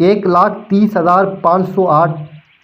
1,30,508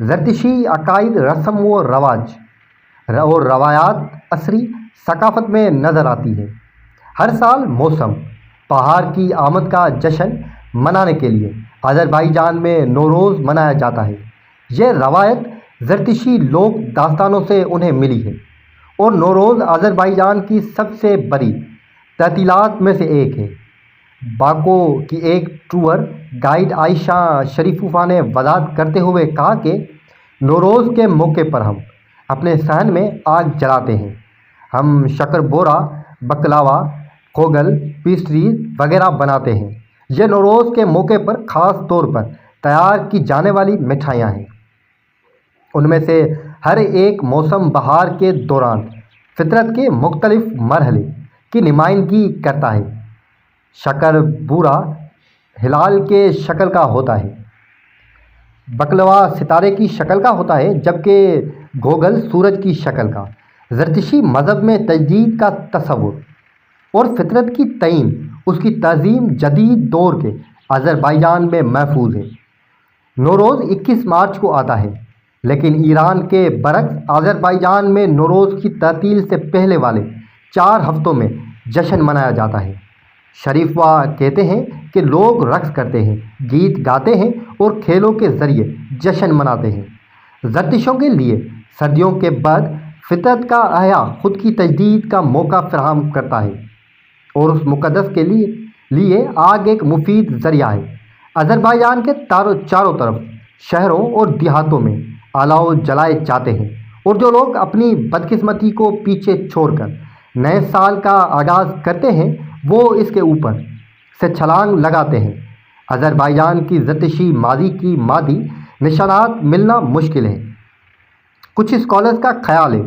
زرتشی عقائد، رسم و رواج اور روایات عصری ثقافت میں نظر آتی ہے۔ ہر سال موسم بہار کی آمد کا جشن منانے کے لیے آذربائیجان میں نوروز منایا جاتا ہے۔ یہ روایت زرتشی لوک داستانوں سے انہیں ملی ہے اور نوروز آذربائیجان کی سب سے بڑی تعطیلات میں سے ایک ہے۔ باکو کی ایک ٹور گائیڈ عائشہ شریفوفا نے وضاحت کرتے ہوئے کہا کہ نوروز کے موقع پر ہم اپنے صحن میں آگ جلاتے ہیں، ہم شکر بورا، بکلاوا، کوگل، پیسٹریز وغیرہ بناتے ہیں۔ یہ نوروز کے موقع پر خاص طور پر تیار کی جانے والی مٹھائیاں ہیں۔ ان میں سے ہر ایک موسم بہار کے دوران فطرت کے مختلف مرحلے کی نمائندگی کرتا ہے۔ شکر بورا ہلال کے شکل کا ہوتا ہے، بکلوا ستارے کی شکل کا ہوتا ہے، جبکہ گوگل سورج کی شکل کا۔ زرتشی مذہب میں تجدید کا تصور اور فطرت کی تعین، اس کی تعظیم جدید دور کے آذربائیجان میں محفوظ ہے۔ نوروز 21 مارچ کو آتا ہے، لیکن ایران کے برعکس آذربائیجان میں نوروز کی تعطیل سے پہلے والے 4 ہفتوں میں جشن منایا جاتا ہے۔ شریفوا کہتے ہیں کہ لوگ رقص کرتے ہیں، گیت گاتے ہیں اور کھیلوں کے ذریعے جشن مناتے ہیں۔ زرتشوں کے لیے سردیوں کے بعد فطرت کا احیاء خود کی تجدید کا موقع فراہم کرتا ہے اور اس مقدس کے لیے آگ ایک مفید ذریعہ ہے۔ آذربائیجان کے چاروں طرف شہروں اور دیہاتوں میں الاؤ جلائے جاتے ہیں اور جو لوگ اپنی بدقسمتی کو پیچھے چھوڑ کر نئے سال کا آغاز کرتے ہیں وہ اس کے اوپر سے چھلانگ لگاتے ہیں۔ آذربائیجان کی زرتشی ماضی کی مادی نشانات ملنا مشکل ہے۔ کچھ اسکالرز کا خیال ہے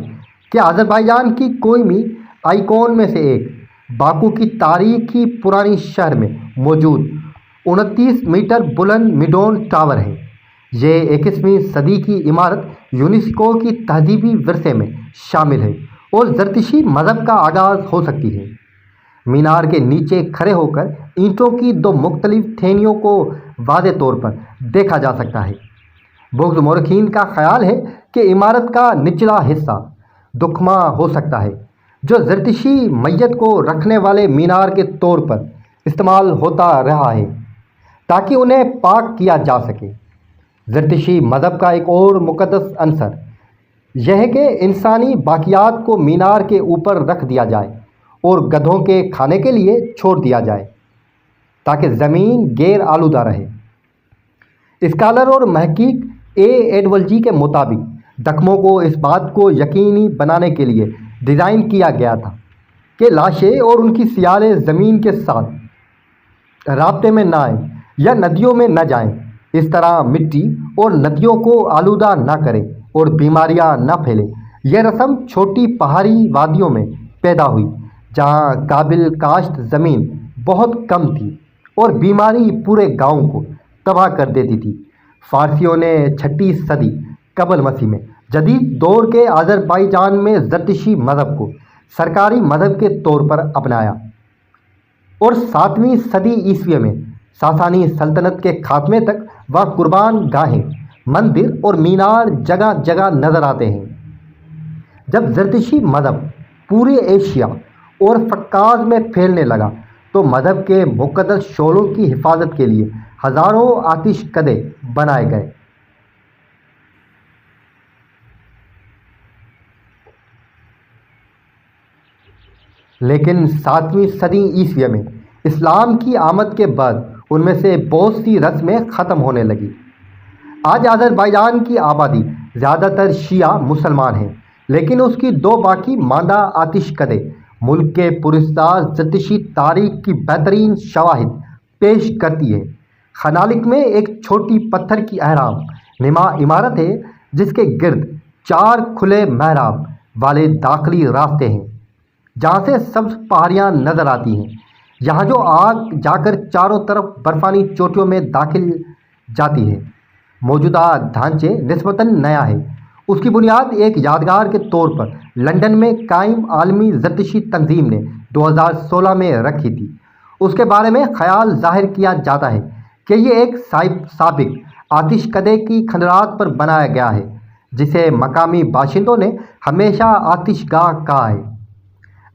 کہ آذربائیجان کی قومی آئیکون میں سے ایک باکو کی تاریخی پرانی شہر میں موجود 29 میٹر بلند میڈون ٹاور ہے۔ یہ 21ویں صدی کی عمارت یونیسکو کی تہذیبی ورثے میں شامل ہے اور زرتشی مذہب کا آغاز ہو سکتی ہے۔ مینار کے نیچے کھڑے ہو کر اینٹوں کی 2 مختلف تھیلیوں کو واضح طور پر دیکھا جا سکتا ہے۔ بعض مورخین کا خیال ہے کہ عمارت کا نچلا حصہ دکھما ہو سکتا ہے، جو زرتشی میت کو رکھنے والے مینار کے طور پر استعمال ہوتا رہا ہے تاکہ انہیں پاک کیا جا سکے۔ زرتشی مذہب کا ایک اور مقدس عنصر یہ ہے کہ انسانی باقیات کو مینار کے اوپر رکھ دیا جائے اور گدھوں کے کھانے کے لیے چھوڑ دیا جائے تاکہ زمین غیر آلودہ رہے۔ اسکالر اور محقق اے ایڈولجی کے مطابق دکموں کو اس بات کو یقینی بنانے کے لیے ڈیزائن کیا گیا تھا کہ لاشیں اور ان کی سیالیں زمین کے ساتھ رابطے میں نہ آئیں یا ندیوں میں نہ جائیں۔ اس طرح مٹی اور ندیوں کو آلودہ نہ کریں اور بیماریاں نہ پھیلیں۔ یہ رسم چھوٹی پہاڑی وادیوں میں پیدا ہوئی جہاں قابل کاشت زمین بہت کم تھی اور بیماری پورے گاؤں کو تباہ کر دیتی تھی۔ فارسیوں نے 6 صدی قبل مسیح میں جدید دور کے آذربائیجان میں زرتشی مذہب کو سرکاری مذہب کے طور پر اپنایا اور 7ویں صدی عیسوی میں ساسانی سلطنت کے خاتمے تک وہ قربان گاہیں، مندر اور مینار جگہ جگہ نظر آتے ہیں۔ جب زرتشی مذہب پورے ایشیا اور فقاز میں پھیلنے لگا تو مذہب کے مقدس شعلوں کی حفاظت کے لیے ہزاروں آتش کدے بنائے گئے۔ لیکن 7ویں صدی عیسوی میں اسلام کی آمد کے بعد ان میں سے بہت سی رسمیں ختم ہونے لگی۔ آج آذربائیجان کی آبادی زیادہ تر شیعہ مسلمان ہیں، لیکن اس کی 2 باقی ماندہ آتش کدے ملک کے پراسرار زرتشی تاریخ کی بہترین شواہد پیش کرتی ہے۔ خنالک میں ایک چھوٹی پتھر کی اہرام نما عمارت ہے جس کے گرد 4 کھلے محراب والے داخلی راستے ہیں جہاں سے سبز پہاڑیاں نظر آتی ہیں۔ یہاں جو آگ جا کر چاروں طرف برفانی چوٹیوں میں داخل جاتی ہے۔ موجودہ ڈھانچے نسبتاً نیا ہے۔ اس کی بنیاد ایک یادگار کے طور پر لندن میں قائم عالمی زرتشی تنظیم نے 2016 میں رکھی تھی۔ اس کے بارے میں خیال ظاہر کیا جاتا ہے کہ یہ ایک سابق آتش کدے کی کھنڈرات پر بنایا گیا ہے، جسے مقامی باشندوں نے ہمیشہ آتش گاہ کہا ہے۔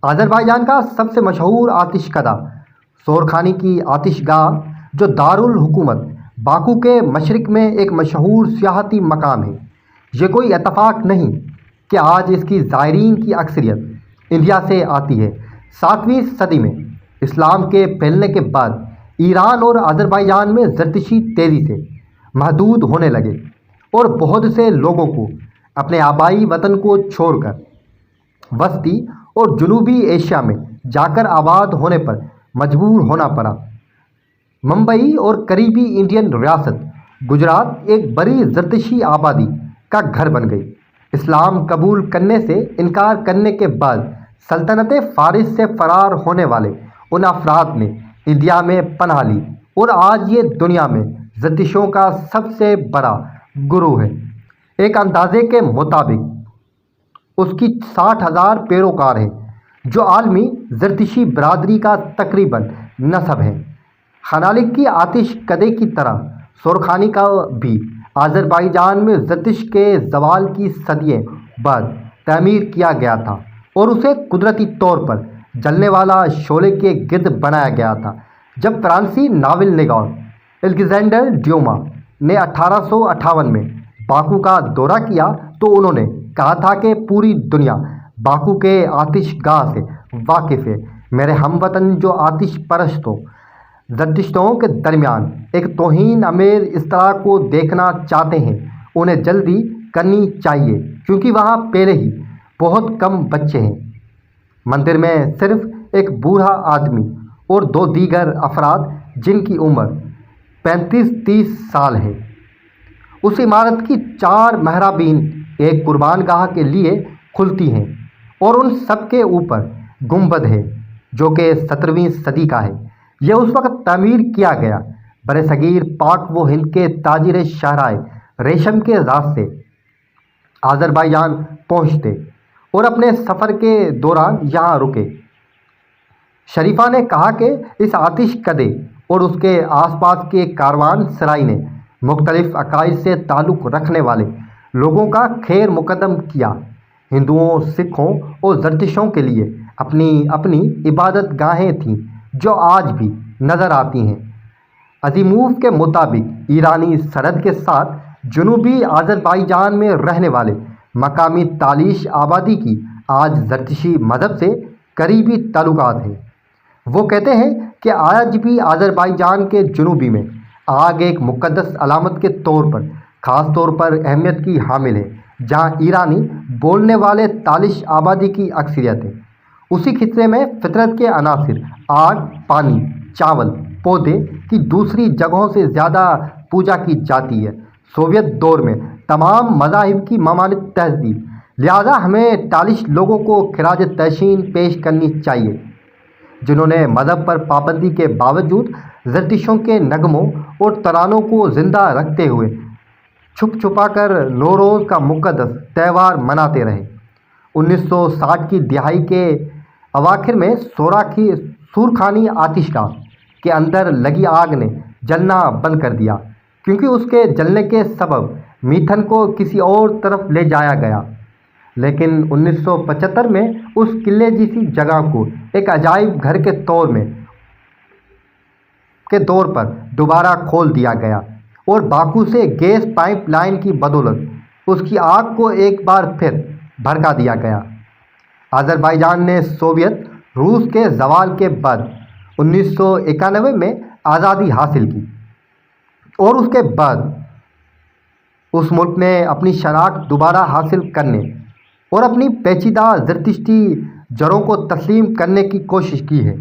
آذربائیجان کا سب سے مشہور آتش کدہ سورخانی کی آتش گاہ، جو دارالحکومت باکو کے مشرق میں ایک مشہور سیاحتی مقام ہے۔ یہ کوئی اتفاق نہیں کہ آج اس کی زائرین کی اکثریت انڈیا سے آتی ہے۔ 7ویں صدی میں اسلام کے پھیلنے کے بعد ایران اور آذربائیجان میں زرتشتی تیزی سے محدود ہونے لگے اور بہت سے لوگوں کو اپنے آبائی وطن کو چھوڑ کر وسطی اور جنوبی ایشیا میں جا کر آباد ہونے پر مجبور ہونا پڑا۔ ممبئی اور قریبی انڈین ریاست گجرات ایک بڑی زرتشتی آبادی کا گھر بن گئی۔ اسلام قبول کرنے سے انکار کرنے کے بعد سلطنت فارس سے فرار ہونے والے ان افراد نے انڈیا میں پناہ لی اور آج یہ دنیا میں زرتشتیوں کا سب سے بڑا گروہ ہے۔ ایک اندازے کے مطابق اس کی 60,000 پیروکار ہیں، جو عالمی زرتشتی برادری کا تقریباً نصف ہے۔ خنالک کی آتش کدے کی طرح سورخانی کا بھی آذربائیجان میں زرتشت کے زوال کی صدیوں بعد تعمیر کیا گیا تھا اور اسے قدرتی طور پر جلنے والا شعلے کے گرد بنایا گیا تھا۔ جب فرانسیسی ناول نگار الیگزینڈر ڈیوما نے 1858 میں باکو کا دورہ کیا تو انہوں نے کہا تھا کہ پوری دنیا باکو کے آتش گاہ سے واقف ہے۔ میرے ہم وطن جو آتش پرستوں زرتشتیوں کے درمیان ایک توہین آمیز اصطلاح کو دیکھنا چاہتے ہیں، انہیں جلدی کرنی چاہیے، کیونکہ وہاں پہلے ہی بہت کم بچے ہیں۔ مندر میں صرف ایک بوڑھا آدمی اور 2 دیگر افراد جن کی عمر 35-30 سال ہے۔ اس عمارت کی 4 محرابین ایک قربان گاہ کے لیے کھلتی ہیں اور ان سب کے اوپر گنبد ہے، جو کہ 17ویں صدی کا ہے۔ یہ اس وقت تعمیر کیا گیا برصغیر پاک و ہند کے تاجر شاہراہ ریشم کے راستے آذربائیجان پہنچتے اور اپنے سفر کے دوران یہاں رکے۔ شریفہ نے کہا کہ اس آتش کدے اور اس کے آس پاس کے کاروان سرائی نے مختلف عقائد سے تعلق رکھنے والے لوگوں کا خیر مقدم کیا۔ ہندوؤں، سکھوں اور زرتشتیوں کے لیے اپنی اپنی عبادت گاہیں تھیں جو آج بھی نظر آتی ہیں۔ ازیموف کے مطابق ایرانی سرحد کے ساتھ جنوبی آذربائیجان میں رہنے والے مقامی تالش آبادی کی آج زرتشتی مذہب سے قریبی تعلقات ہیں۔ وہ کہتے ہیں کہ آج بھی آذربائیجان کے جنوبی میں آگ ایک مقدس علامت کے طور پر خاص طور پر اہمیت کی حامل ہے، جہاں ایرانی بولنے والے تالش آبادی کی اکثریت ہے۔ اسی خطے میں فطرت کے عناصر آگ، پانی، چاول، پودے کی دوسری جگہوں سے زیادہ پوجا کی جاتی ہے۔ سوویت دور میں تمام مذاہب کی ممانعت تہذیب، لہذا ہمیں تالش لوگوں کو خراج تحسین پیش کرنی چاہیے، جنہوں نے مذہب پر پابندی کے باوجود زرتشتیوں کے نغموں اور ترانوں کو زندہ رکھتے ہوئے چھپ چھپا کر نوروز کا مقدس تہوار مناتے رہے۔ 1960 کی دہائی کے اواخر میں سورخانی آتش گاہ کے اندر لگی آگ نے جلنا بند کر دیا، کیونکہ اس کے جلنے کے سبب میتھن کو کسی اور طرف لے جایا گیا۔ لیکن 1975 میں اس قلعے جیسی جگہ کو ایک عجائب گھر کے طور پر دوبارہ کھول دیا گیا اور باکو سے گیس پائپ لائن کی بدولت اس کی آگ کو ایک بار پھر بھڑکا دیا گیا۔ آذربائیجان نے سوویت روس کے زوال کے بعد 1991 میں آزادی حاصل کی اور اس کے بعد اس ملک نے اپنی شناخت دوبارہ حاصل کرنے اور اپنی پیچیدہ زرتشتی جڑوں کو تسلیم کرنے کی کوشش کی ہے۔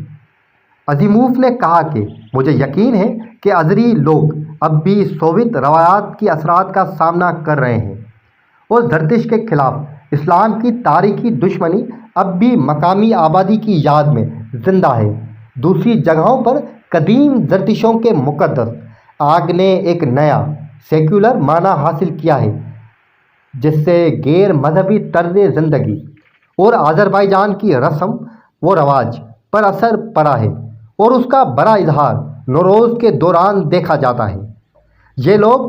ازیموف نے کہا کہ مجھے یقین ہے کہ آذری لوگ اب بھی سوویت روایات کے اثرات کا سامنا کر رہے ہیں اور زرتشت کے خلاف اسلام کی تاریخی دشمنی اب بھی مقامی آبادی کی یاد میں زندہ ہے۔ دوسری جگہوں پر قدیم زرتشتیوں کے مقدس آگ نے ایک نیا سیکولر معنی حاصل کیا ہے، جس سے غیر مذہبی طرز زندگی اور آذربائیجان کی رسم و رواج پر اثر پڑا ہے اور اس کا بڑا اظہار نوروز کے دوران دیکھا جاتا ہے۔ یہ لوگ